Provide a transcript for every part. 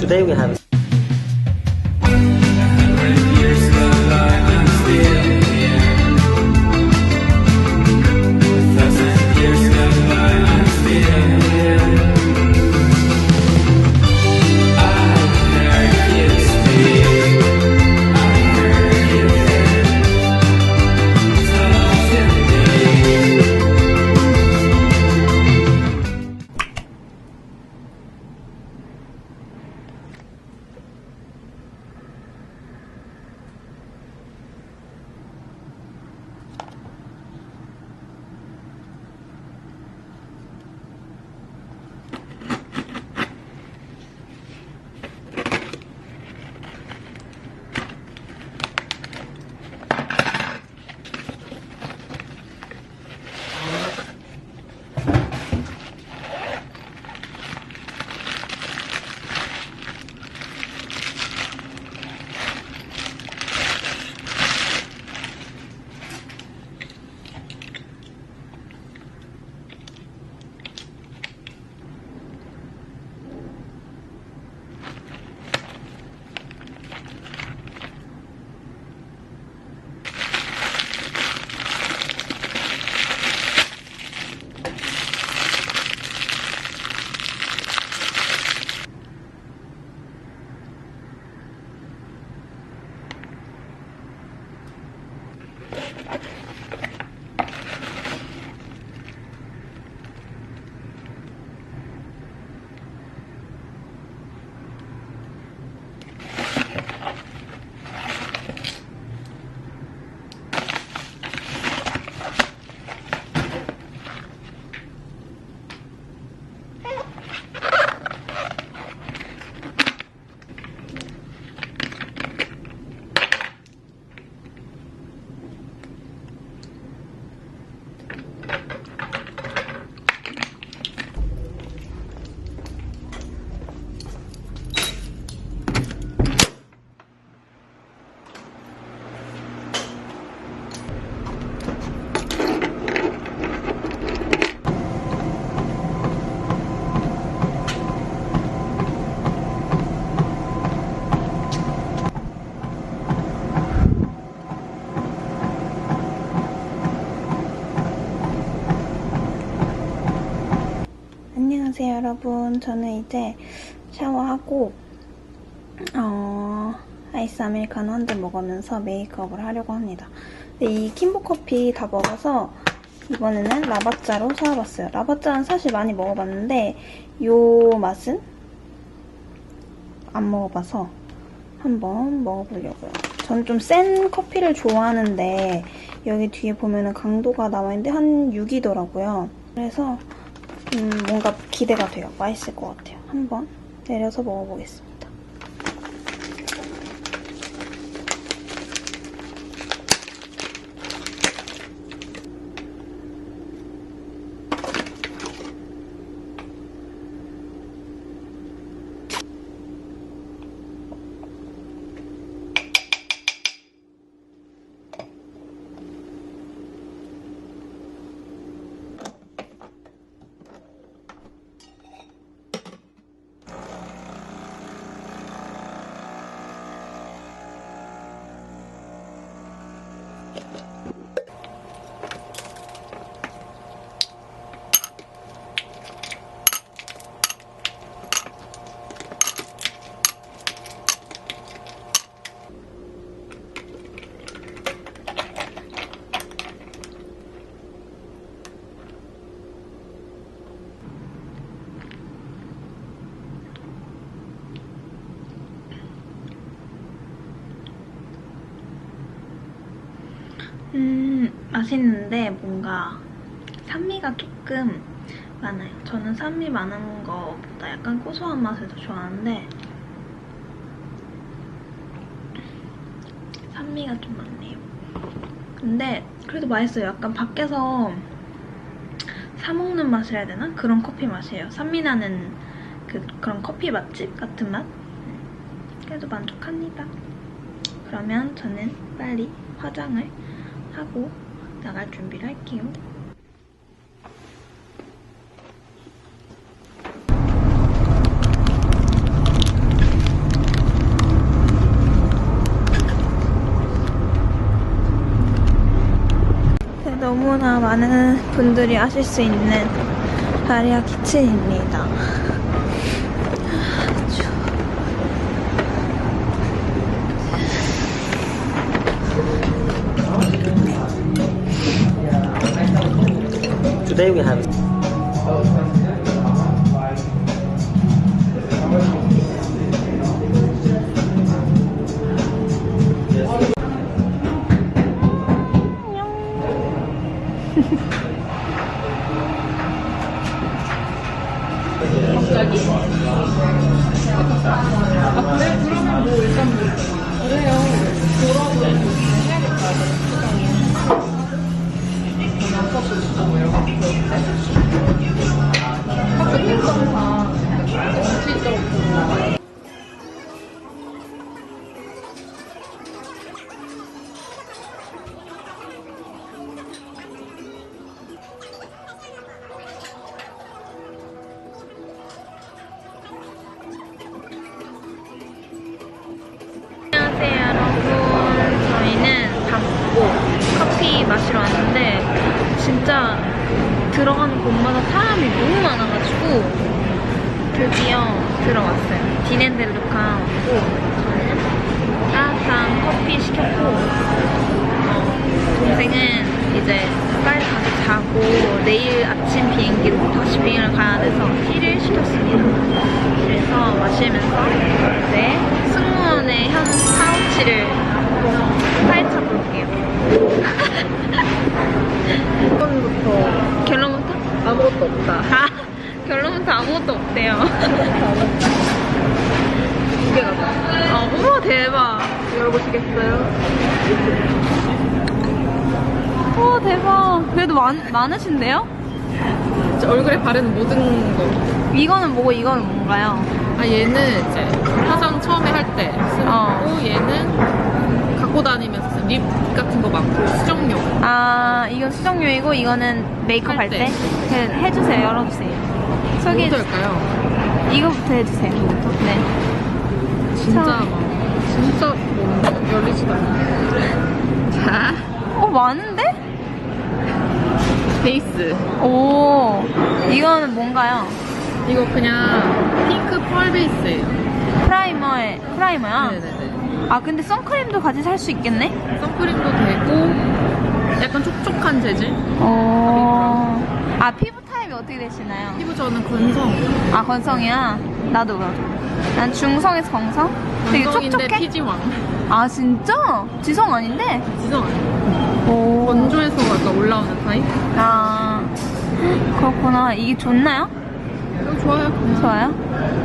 today we have 안녕하세요 여러분. 저는 이제 샤워하고 아이스 아메리카노 한 잔 먹으면서 메이크업을 하려고 합니다. 근데 이 킴보커피 다 먹어서 이번에는 라바짜로 사와봤어요. 라바짜는 사실 많이 먹어봤는데 요 맛은 안 먹어봐서 한번 먹어보려고요. 전 좀 센 커피를 좋아하는데 여기 뒤에 보면은 강도가 나와있는데 한 6이더라고요. 그래서 뭔가 기대가 돼요. 맛있을 것 같아요. 한번 내려서 먹어보겠습니다. 맛있는데 뭔가 산미가 조금 많아요. 저는 산미 많은 거보다 약간 고소한 맛을 더 좋아하는데 산미가 좀 많네요. 근데 그래도 맛있어요. 약간 밖에서 사 먹는 맛이라 해야 되나? 그런 커피 맛이에요. 산미 나는 그런 커피 맛집 같은 맛? 그래도 만족합니다. 그러면 저는 빨리 화장을 하고 나갈 준비를 할게요. 많은 분들이 아실 수 있는 아리아 키친입니다. Today we have 안녕하세요 여러분. 저희는 밥 먹고 커피 마시러 왔는데 진짜 들어가는 곳마다 사람이 너무 많아가지고 드디어 들어왔어요. 디넨델루카 왔고 저는 따뜻한 커피 시켰고 동생은 이제 빨리 가서 자고 내일 아침 비행기로 다시 비행을 가야 돼서 티를 시켰습니다. 그래서 마시면서 이제 승무원의 현 파우치를 파헤쳐 볼게요. 결론부터 아무것도 없다. 아, 결론부터 아무것도 없대요. 두 개가 다. 어머 대박. 열어보시겠어요? 오 대박. 그래도 많으신데요? 저 얼굴에 바르는 모든 거. 이거는 뭐고 이거는 뭔가요? 아 얘는 이제 화장 처음에 할 때 쓰고 얘는 갖고 다니면서 쓰는 립 같은 거 많고 수정용. 아 이건 수정용이고 이거는 메이크업 할 때? 해주세요. 열어주세요. 소개해 뭐부터 주세요. 할까요? 이거부터 해주세요. 네. 진짜 자. 막 진짜 뭐 열리지도 않아. 자 많은데? 베이스. 오 이거는 뭔가요? 이거 그냥 핑크 펄 베이스예요. 프라이머야? 네네네. 아 근데 선크림도 같이 살 수 있겠네? 선크림도 되고 약간 촉촉한 재질. 아 피부 타입이 어떻게 되시나요? 피부 저는 건성. 아 건성이야? 나도. 난 중성에서 건성? 되게 건성인데 촉촉해? 피지왕. 아 진짜? 지성 아닌데? 지성 아니에요. 오. 건조해서 약간 올라오는 타입? 아 그렇구나. 이게 좋나요? 이거 좋아요. 그냥. 좋아요?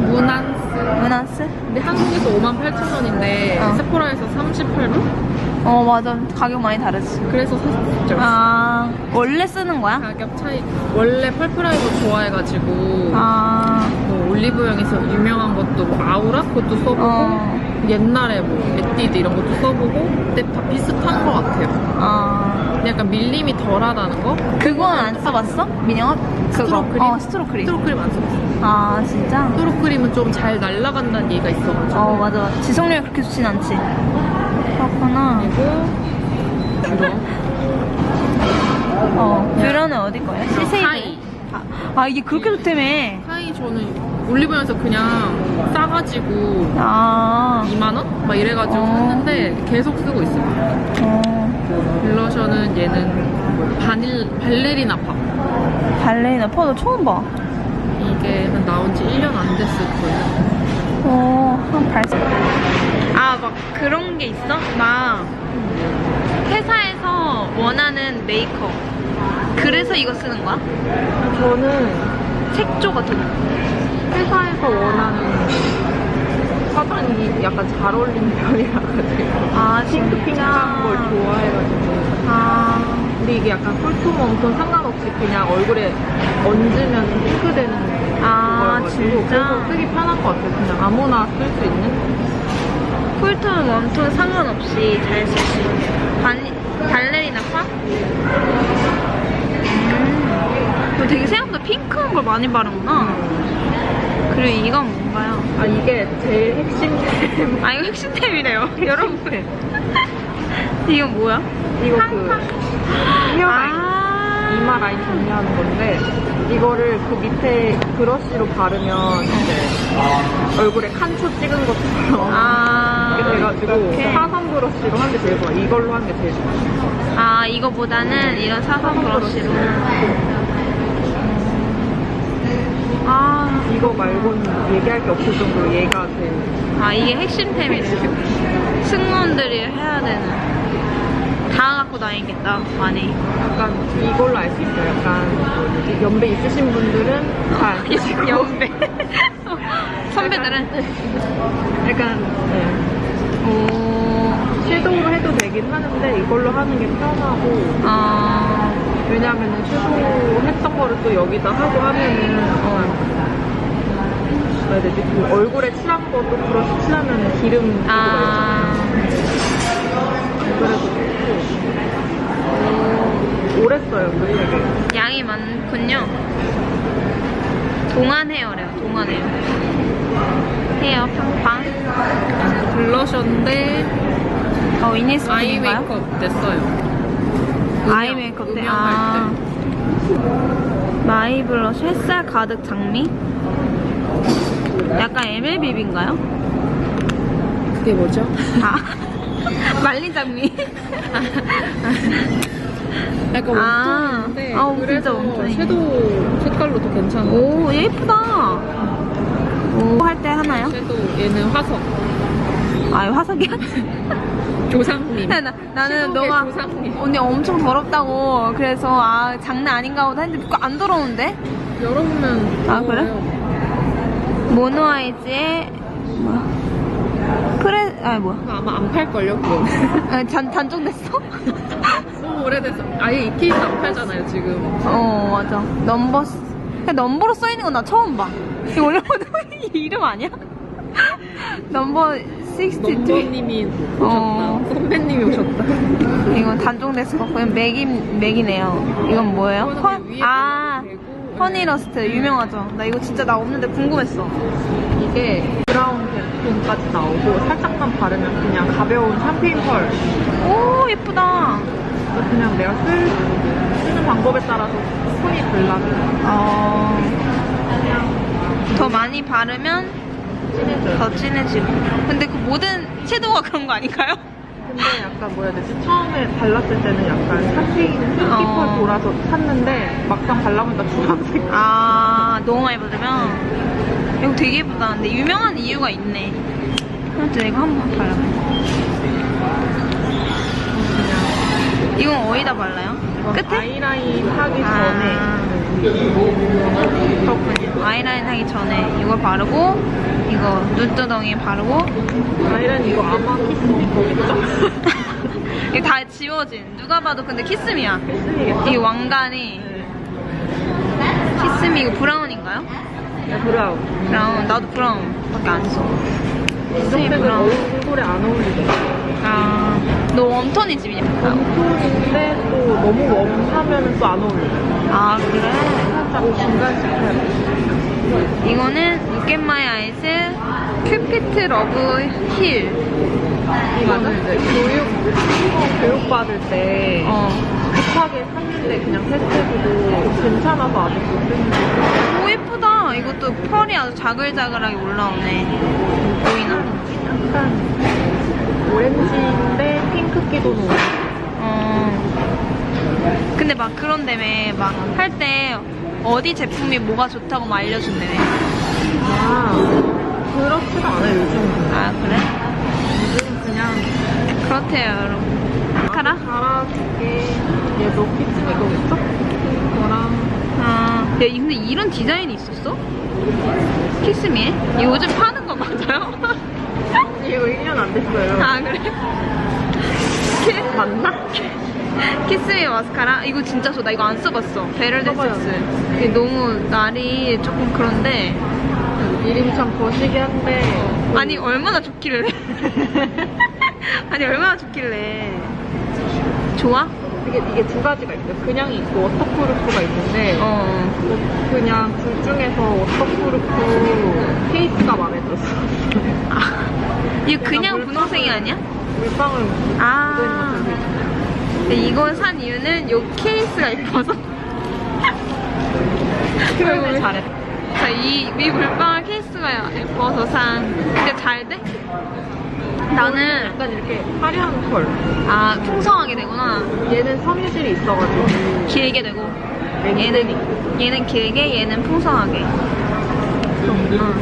무난스. 무난스? 근데 한국에서 58,000원인데 세포라에서 38만? 맞아. 가격 많이 다르지. 그래서 샀었죠. 아 원래 쓰는 거야? 가격 차이. 원래 펄프라이버 좋아해가지고 뭐 올리브영에서 유명한 것도 뭐 아우라 그것도 써보고 옛날에 뭐 에뛰드 이런 것도 써보고 근데 다 비슷한 것 같아요. 근데 약간 밀림이 덜하다는 거? 그건 안 써봤어? 민영아? 스트로크림? 스트로크림. 스트로크림 안 써봤어. 아 진짜? 스트로크림은 좀 잘 날아간다는 얘기가 있어가지고. 맞아. 지속력이 그렇게 좋진 않지. 그렇구나. 그리고 뷰러. 뷰러는 어디 거예요? 시세이. 하이. 이게 그렇게 좋다며. 하이 저는 올리브영에서 그냥 싸가지고 2만원? 막 이래가지고 샀는데 계속 쓰고 있어요. 블러셔는 얘는 발레리나 팝. 발레리나 펄도 처음 봐. 이게 한 나온 지 1년 안 됐을 거예요. 한 발색. 막 그런 게 있어? 막 회사에서 원하는 메이크업. 그래서 이거 쓰는 거야? 저는 색조 같은 거. 회사에서 원하는 화장이 약간 잘 어울리는 편이라가지고 핑크핑크한 걸 좋아해가지고 근데 이게 약간 쿨톤 웜톤 상관없이 그냥 얼굴에 얹으면 핑크되는 거여가지고 진짜? 그래서 쓰기 편한 것 같아요. 그냥 아무나 쓸 수 있는. 쿨톤, 웜톤 상관없이 잘 쓸 수 있는 발레리나 팝? 되게 생각보다 핑크한 걸 많이 바르구나. 그리고 이건 뭔가요? 이게 제일 핵심템. 이거 핵심템이래요. 여러분. 이건 뭐야? 이거 이마 라인 정리하는 건데 이거를 그 밑에 브러쉬로 바르면 이제 얼굴에 칸초 찍은 것처럼 이렇게 돼가지고 사선 브러쉬로 하는 게 제일 좋아. 이걸로 하는 게 제일 좋아. 아, 이거보다는 이런 사선 브러쉬로. 아, 이거 말고는 얘기할 게 없을 정도로 얘가 제일. 아, 이게 핵심템이네. 승무원들이 해야 되는. 다 갖고 다니겠다, 많이. 약간 이걸로 알 수 있어요. 약간 연배 있으신 분들은 다 아시고 연배. 선배들은? 약간 오. 섀도우로 해도 되긴 하는데 이걸로 하는 게 편하고. 왜냐면은 섀도우 했던 거를 또 여기다 하고 하면은 뭐야 되지? 그 얼굴에 칠한 거 또 브러쉬 칠하면 기름 있잖아요. 그래도 좋고. 오래 써요, 되게. 양이 많군요. 동안 헤어래요, 동안 헤어. 헤어 팡팡. 블러셔인데 아이 이니스프린가요? 메이크업 됐어요. 아이 메이크업 때. 마이 블러쉬 햇살 가득 장미? 약간 MLBB인가요? 그게 뭐죠? 말린 장미. 약간 웜톤인데 진짜 그래서 웜톤이네. 섀도우 색깔로 더 괜찮은 것 오, 예쁘다. 오, 할 때 하나요? 같아요. 섀도우 얘는 화석. 아, 이거 화석이야? 조상님. 나는 너가 조상님. 언니 엄청 더럽다고 그래서 장난 아닌가 보다 했는데 그거 안 더러운데? 열어보면 그래? 모노아이즈의 뭐야? 뭐야? 아마 안 팔걸요 그거. 단종됐어? 너무 오래돼서 아예 이 케이스 안 팔잖아요 지금. 맞아. 넘버로 써있는 건 나 처음 봐. 이거 원래 이름 아니야? 넘버 62. 넘버님이 오셨다. 선배님이 오셨다. 이건 단종됐을 것 같고 맥이네요. 이건 뭐예요? 허니러스트 유명하죠. 나 이거 진짜 나 없는데 궁금했어. 이게 브라운 제품까지 나오고 살짝만 바르면 그냥 가벼운 샴페인 펄. 오, 예쁘다. 그냥 내가 쓰는 방법에 따라서 톤이 달라져. 더 많이 바르면 더 진해지고. 근데 그 모든 섀도우가 그런 거 아닌가요? 근데 약간 뭐라 해야 되지? 처음에 발랐을 때는 약간 샴페인 핑키펄 돌아서 샀는데 막상 발라보니까 주황색. 너무 많이 바르면. 이거 되게 예쁘다. 근데 유명한 이유가 있네. 아무튼 이거 한번 발라볼게. 이건 어디다 발라요? 끝에? 아이라인 하기 전에. 아이라인 하기 전에 이걸 바르고 이거 눈두덩이 바르고. 아이라인 이거 아마 키스미 거겠죠? 이거 다 지워진. 누가 봐도 근데 키스미야. 키스미겠죠? 이게 왕관이. 키스미 이거 브라운인가요? 네, 브라운. 브라운. 나도 브라운밖에 안 써. 키스미 이색은 브라운. 얼굴에 안 어울리죠. 너 웜톤이 집이니까. 웜톤인데 또 너무 웜하면 또 안 어울려요. 그래? 살짝 중간식 해야 돼. 이거는 Look at my eyes 큐피트 러브 힐. 이거는 이제 교육받을 때 급하게 샀는데 그냥 테스트해보고 괜찮아서 아직도 쓰는데. 오, 예쁘다. 이것도 펄이 아주 자글자글하게 올라오네. 보이나? 약간 오렌지인데 핑크기도 너무. 근데 막 그런다며 막 할 때 어디 제품이 뭐가 좋다고 막 알려준다며. 그렇지도 않아요 요즘은. 그래? 요즘은 그냥 그렇대요 여러분. 카라? 잘하게 얘도 키즈미 거겠죠? 이거랑 야, 근데 이런 디자인이 있었어? 키스미에? 이거 요즘 파는 거 맞아요? 이거 1년 안 됐어요. 그래? 맞나? 키스미 마스카라? 이거 진짜 좋아. 나 이거 안 써봤어. 베를데스스. 이게 너무 날이 조금 그런데. 이름이 참 거시기한데. 아니, 얼마나 좋길래. 아니, 얼마나 좋길래. 좋아? 이게 두 가지가 있어요. 그냥 있고 워터프루프가 있는데. 그냥 둘 중에서 워터프루프 케이스가 마음에 들었어. 이거 그냥 분홍색이 아니야? 물방울 묻어있는 거. 근데 이걸 산 이유는 이 케이스가 예뻐서. 표현을 잘했다. 자, 이 물방울 케이스가 예뻐서 산. 근데 잘 돼? 나는 약간 이렇게 화려한 컬. 아, 풍성하게 되구나. 얘는 섬유질이 있어가지고 길게 되고 얘는 길게, 얘는 풍성하게. 그렇구나.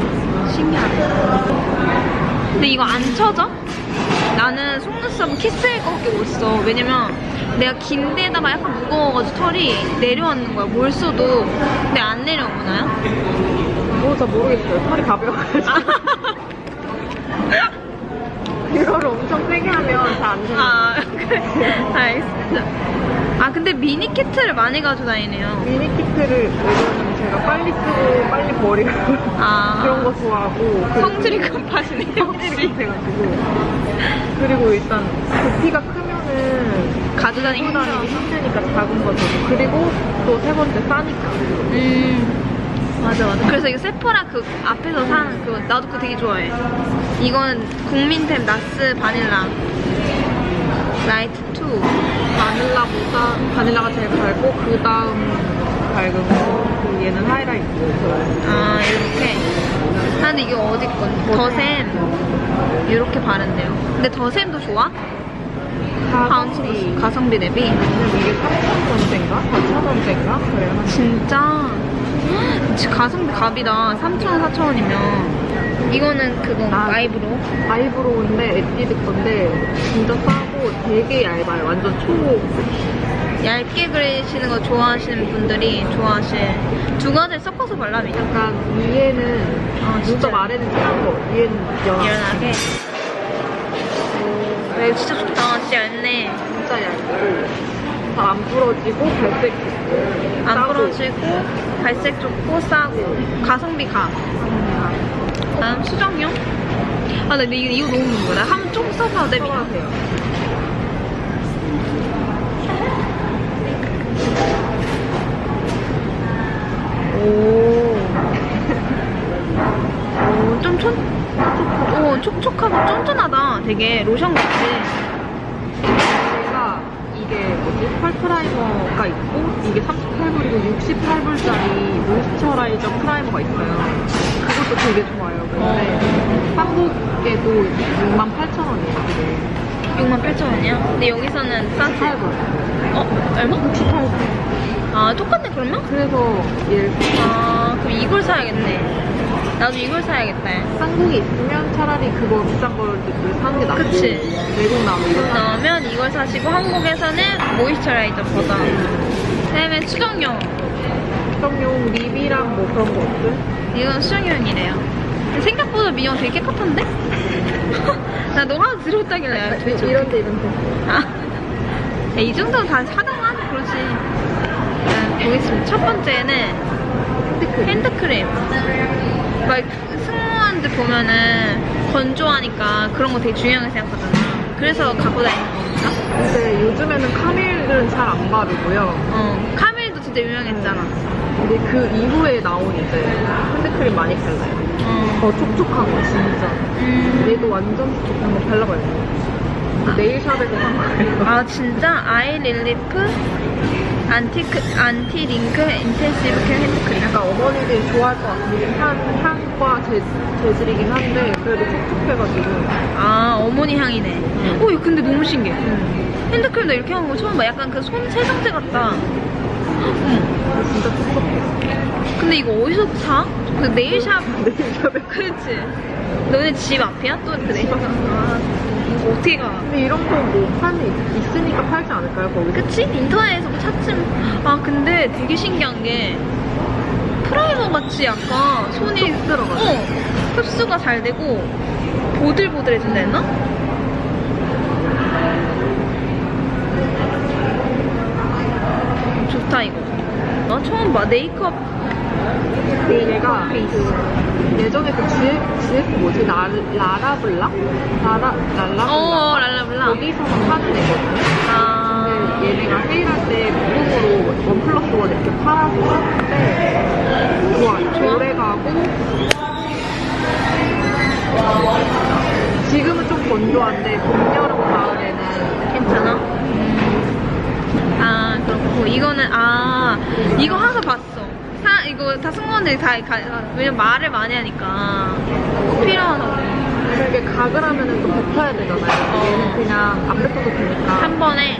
신기하네. 근데 이거 안 쳐져? 나는 속눈썹은 키스할 거밖에 못 써. 왜냐면 내가 긴 데다가 약간 무거워가지고 털이 내려앉는 거야. 뭘 써도. 근데 안 내려오나요? 잘 모르겠어요. 털이 가벼워가지고. 이거를 엄청 세게 하면 잘 안 되는 아, 그래. 알겠습니다. 아, 근데 미니 키트를 많이 가지고 다니네요. 미니 키트를 왜냐면 제가 빨리 쓰고 빨리 버리고 아. 그런 거 좋아하고 성질이 급하시네요. 성질이 급해가지고 그리고 일단 부피가 크면은 가져다니기 들고 다니기 힘드니까 작은 거 주고 그리고 또 세 번째 싸니까 맞아. 그래서 이거 세포라 그 앞에서 사는 그거 나도 그거 되게 좋아해. 이건 국민템 나스 바닐라 라이트 2. 바닐라가 제일 밝고 그 다음 밝은 거 그리고 얘는 하이라이트. 아, 이렇게. 아, 근데 이게 어디 건? 더샘 이렇게 바른대요. 근데 더샘도 좋아? 가성비 대비? 이게 3,000원대인가? 4,000원대인가? 그래요. 진짜 가성비 갑이다. 3,000원, 4,000원이면. 이거는 그거 아이브로우? 아이브로우인데 에뛰드 건데 진짜 싸고 되게 얇아요. 완전 얇게 그리시는 거 좋아하시는 분들이 좋아하실 두 가지를 섞어서 발라면 약간 위에는 눈썹 아래는 진한 거, 위에는 연하게. 오, 이거 진짜 좋다. 진짜 얇네. 진짜 얇고 잘 안 부러지고 발색 좋고 안 부러지고 발색 좋고 싸고 가성비 가. 다음 수정용. 아, 근데 이거 너무 궁금해. 한번 좀 써봐도 돼? 써봐세요. 촉촉하고 쫀쫀하다. 되게 로션 같이. 제가 이게 펄 프라이머가 있고 이게 38불이고 68불짜리 모이스처라이저 프라이머가 있어요. 그것도 되게 좋아요. 근데 한국에도 68,000원이에요. 그게. 68,000원이야? 근데 여기서는 싸지? 68불. 얼마? 68불. 아, 똑같네 그러면? 그래서 얘를 그럼 이걸 사야겠네. 나도 이걸 사야겠다. 한국에 있으면 차라리 그거 비싼 걸 사는 게 낫고 그치. 외국 나오면 이거 나오면 이걸 사시고 한국에서는 모이스처라이저 버전. 그다음에 수정용. 수정용 립이랑 뭐 그런 거 없어요? 이건 수정용이래요. 생각보다 미용 되게 깨끗한데? 나 너가 하나 들었다길래 도대체 이런데 아, 야, 이 정도는 다 사당한 그렇지. 일단 보겠습니다. 첫 번째는 핸드크림. 막 승무원들 보면은 건조하니까 그런 거 되게 중요하게 생각하잖아. 그래서 갖고 다니는 거니까. 근데 요즘에는 카밀은 잘 안 바르고요. 카밀도 진짜 유명했잖아. 근데 그 이후에 나온 이제 핸드크림 많이 발라요. 더 촉촉한 거 진짜. 얘도 완전 촉촉한 거 발라봐야 돼. 네일샵에서 산 거예요. 아, 진짜? 아이 릴리프 안티 링크 인텐시브 케어 핸드크림. 약간 어머니들이 좋아할 것 같은 향과 재질이긴 한데 그래도 촉촉해가지고. 아, 어머니 향이네. 오, 이거 근데 너무 신기해. 핸드크림 나 이렇게 한 거 처음 봐. 약간 그 손 세정제 같다. 진짜 촉촉해. 근데 이거 어디서 사? 그 네일샵. 네일샵에. 그렇지. 너네 집 앞이야? 또 그 네일샵. 아, 이거 어떻게 가? 근데 이런 거 뭐 판이 있으니까 팔지 않을까요, 거기서? 그치? 인터넷에서 뭐 찾지. 아, 근데 되게 신기한 게 프라이머 같이 약간 손이 들어가죠. 흡수가 잘 되고 보들보들해진다 했나? 좋다 이거. 나 처음 봐. 메이크업. 얘가 그 예전에 그 GF 뭐지? 라라블라? 랄라블라? 랄라블라. 거기서만 파는 애거든요. 아. 근데 얘네가 세일할 때 무료로 1+1 이렇게 팔아서 하는데 좋아요. 오래가고 지금은 좀 건조한데 봄, 여름, 가을에는 괜찮아? 아, 그렇고 이거는 이거 하나 봤어. 이거 다 승무원들이 왜냐면 말을 많이 하니까 꼭 필요하다고. 이게 각을 하면은 또 뱉어야 되잖아요. 얘는 그냥 안 뱉어도 되니까. 한 번에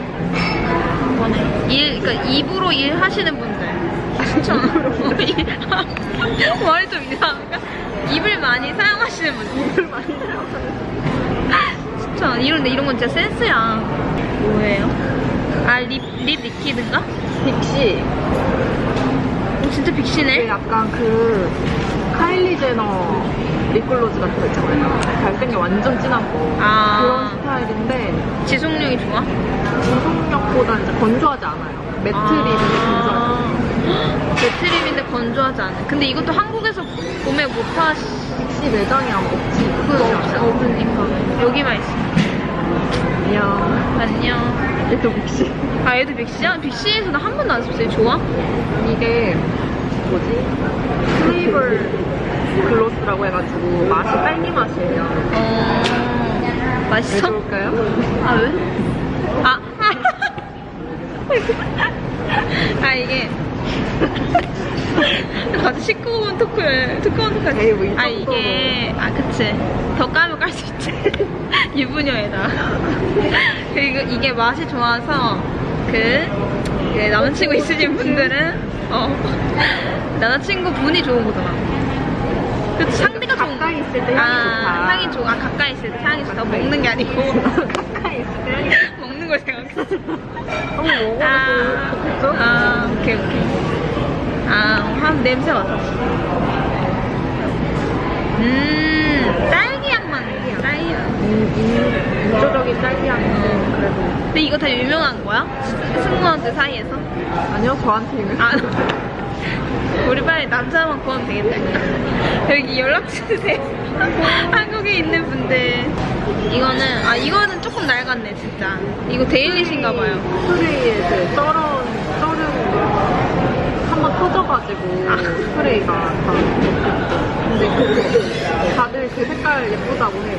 그러니까 입으로 일하시는 분들 추천으로 말이 좀 이상한가? 입을 많이 사용하시는 분들. 입을 많이 사용하는. 추천. 이런 건 진짜 센스야. 뭐예요? 아, 립 리퀴드인가? 빅시. 진짜 빅시네. 이게 약간 그 카일리 제너 립글로즈 같은 거 있잖아요. 발색이 완전 진한 거. 아. 그런 스타일인데 지속력이 좋아? 지속력보다는 이제 건조하지 않아요. 매트 립인데 건조하지. 매트립인데 건조하지 않아. 근데 이것도 한국에서 구매 못 하시. 빅시 매장이 안 없지. 없으니까 여기만 있어. 안녕. 얘도 빅시. 아, 얘도 빅시야? 빅시에서 나 한 번도 안 썼어요. 좋아? 이게 뭐지? 플레이블 글로스라고 해가지고 맛이 딸기 맛이에요. 맛있어? 왜 좋을까요? 아, 왜? 이게 맞아, 19분 토크를 에이, 아, 이게 그치, 더 까면 깔 수 있지. 유부녀에다. 그리고 이게 맛이 좋아서 그 남자친구 있으신 분들은 남자친구 분이 좋은 거잖아. 그 상대가 좋은 거. 가까이 있을 때 향이 좋다. 향이 좋아. 가까이 있을 때 향이 좋다. 먹는 게 아니고 가까이 있을 때 향이 좋다. 먹는 걸 생각했어. 한번 먹어보고 좋겠죠? 오케이. 한 냄새 맡아. 딸기 향 나네. 딸기 향. 인조적인 딸기 향인데 그래도. 근데 이거 다 유명한 거야? 승무원들 사이에서? 아니요, 저한테 유명한. 우리 빨리 남자만 구하면 되겠다. 여기 연락처 주세요. 한국에 있는 분들. 이거는 조금 낡았네, 진짜. 이거 데일리신가봐요. 스프레이에 그 쩔은 한번 터져가지고 스프레이가 다. 근데 다들 그 색깔 예쁘다고 해요.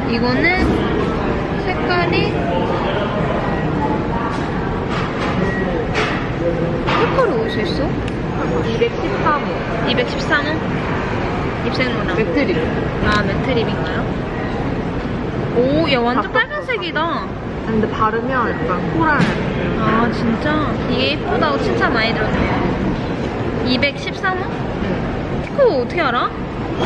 이거는 색깔이 어디서 있어? 213호. 213호? 입생로랑. 매트립. 매트립인가요? 오, 야, 완전 빨간색이다. 근데 바르면 약간 코랄. 진짜? 이게 예쁘다고 칭찬 많이 들었네요. 213호? 그거 어떻게 알아? 저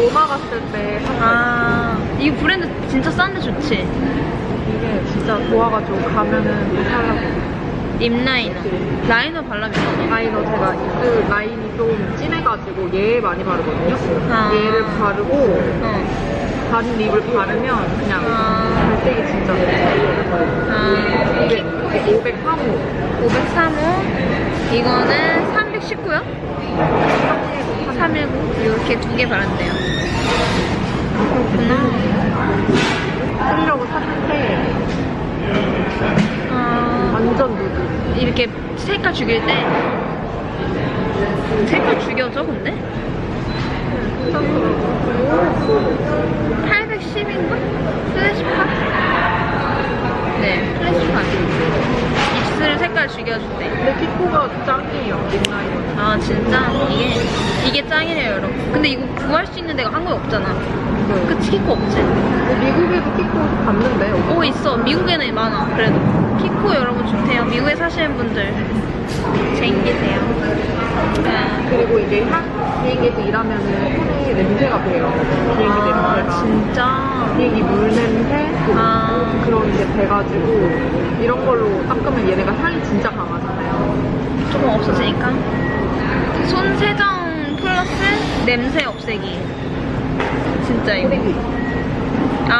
로마 갔을 때 샀어요. 이 브랜드 진짜 싼데 좋지? 이게 진짜 좋아가지고 가면은 또 사려고. 립 라이너. 라이너 발라면 라이너 제가 입술 라인이 좀 진해가지고 얘 많이 바르거든요. 얘를 바르고 다른 립을 바르면 그냥 발색이 진짜 이게 503호. 503호. 이거는 319요? 319. 이렇게 두 개 바른대요. 그렇구나. 쓰려고 샀는데 완전 누드. 이렇게 색깔 죽일 때 색깔 죽여져 근데? 810인가? 플래시팟? 네, 플래시팟. 입술 색깔 죽여준대. 근데 키코가 짱이에요, 립라이너. 진짜? 이게 짱이래요, 여러분. 근데 이거 구할 수 있는 데가 한국에 없잖아. 네. 그치, 키코 없지? 미국에도 키코 봤는데? 있어. 미국에는 많아. 그래도 키코 여러분 좋대요. 미국에 사시는 분들 챙기세요. 그리고 이게 비행기에서 일하면은 손에 냄새가 배요. 비행기 냄새가. 진짜? 비행기 물 냄새? 그런 게 배가지고 이런 걸로 닦으면 얘네가 향이 진짜 강하잖아요. 조금 없어지니까. 손 세정 플러스 냄새 없애기. 진짜 이거.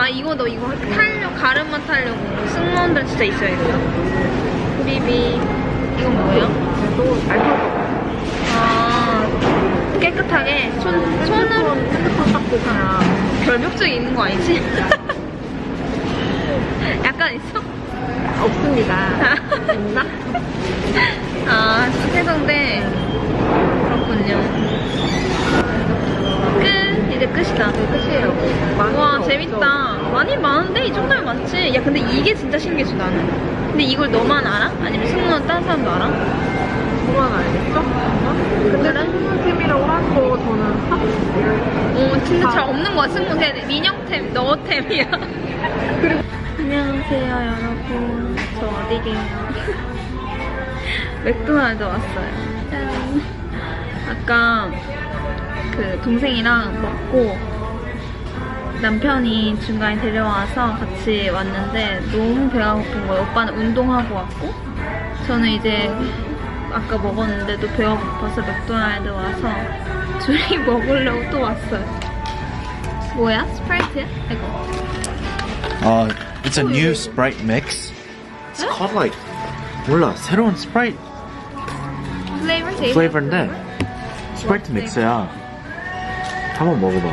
이거 타려고, 가름만 타려고. 승무원들 진짜 있어야겠다. 비비. 이건 뭐예요? 또 알코올. 깨끗하게 손으로 핸드폰 닦고 그냥 결벽증이 있는 거 아니지? 약간 있어? 없습니다. 있나? 세정대. 그렇군요. 끝. 이제 끝이다. 끝이에요. 와, 재밌다. 많이 많은데 이 정도면 많지. 야, 근데 이게 진짜 신기했어, 나는. 근데 이걸 너만 알아? 아니면 승무원 다른 사람도 알아? 보면 알겠죠? 근데 승무템이라고 하는 거 저는 샀어요. 진짜 잘 없는 거야, 승무템. 민영템, 너템이야. 안녕하세요, 여러분. 저 어디게요? 맥도날드 왔어요. 짠. 아까 그 동생이랑 먹고 남편이 중간에 데려와서 같이 왔는데 너무 배가 고픈 거예요. 오빠는 운동하고 왔고 저는 이제 아까 먹었는데도 배가 고파서 맥도날드 와서 둘이 먹으려고 또 왔어요. 뭐야? 스프라이트야? 이거. It's a new Sprite mix. It's called like 몰라 새로운 스프라이트 플레이버인데 스프라이트 믹스야. 한번 먹어봐.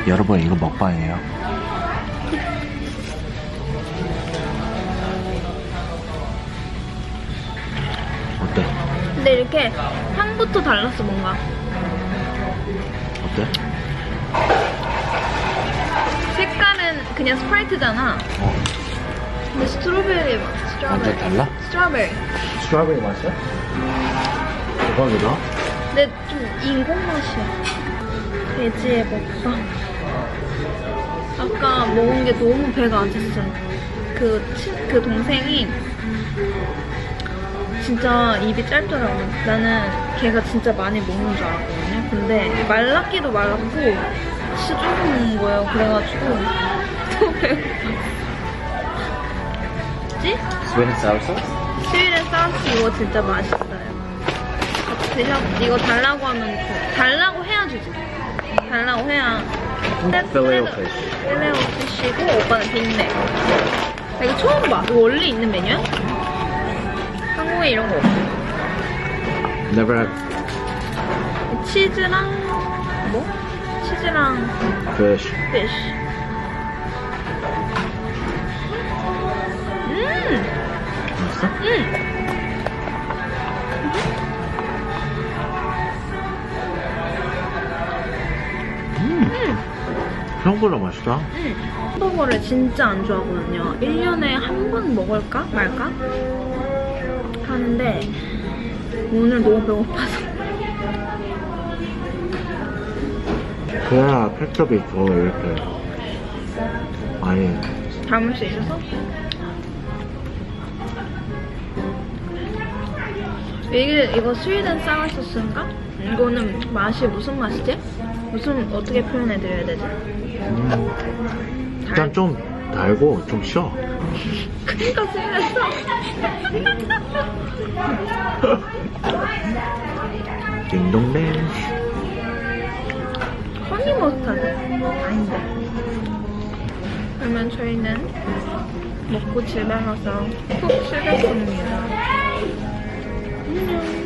여러분 이거 먹방이에요. 어때? 근데 이렇게 향부터 달랐어 뭔가. 어때? 색깔은 그냥 스프라이트잖아. 근데 스트로베리 맛. 완전 달라? 스트로베리. 스트로베리 맛이야? 대박이다. 근데 좀 인공 맛이야. 돼지의 먹방. 아까 먹은 게 너무 배가 안 찼어요. 그 동생이 진짜 입이 짧더라고. 나는 걔가 진짜 많이 먹는 줄 알았거든요. 근데 말랐기도 말랐고 진짜 조금 먹는 거예요. 그래가지고 너무 배고팠어. 뭐지? Sweet and sour sauce? 스윗 앤 사우스 이거 진짜 맛있어요. 이거 달라고 하면 달라고 해야 주지. 달라고 해야. 필레오피쉬. 필레오피쉬고 오빠는 빅맥. 이거 처음 봐. 이거 원래 있는 메뉴야? 한국에 이런 거 없어. Never had 치즈랑 뭐? 치즈랑 fish. 피쉬. 맛있어? 생각보다 맛있다. 햄버거를 진짜 안 좋아하거든요. 1년에 한 번 먹을까 말까 하는데 오늘 너무 배고파서. 그래야 ketchup이 더 이렇게 많이 담을 수 있어서. 이거 스윗 앤 사워 소스인가? 이거는 맛이 무슨 맛이지? 어떻게 표현해드려야 되지? 일단 좀 달고 좀 쉬어. 그니까 스윗 앤 사워. 딩동댕. 허니 머스타드? 아닌데. 그러면 저희는 먹고 집에 가서 푹 쉬겠습니다. 안녕.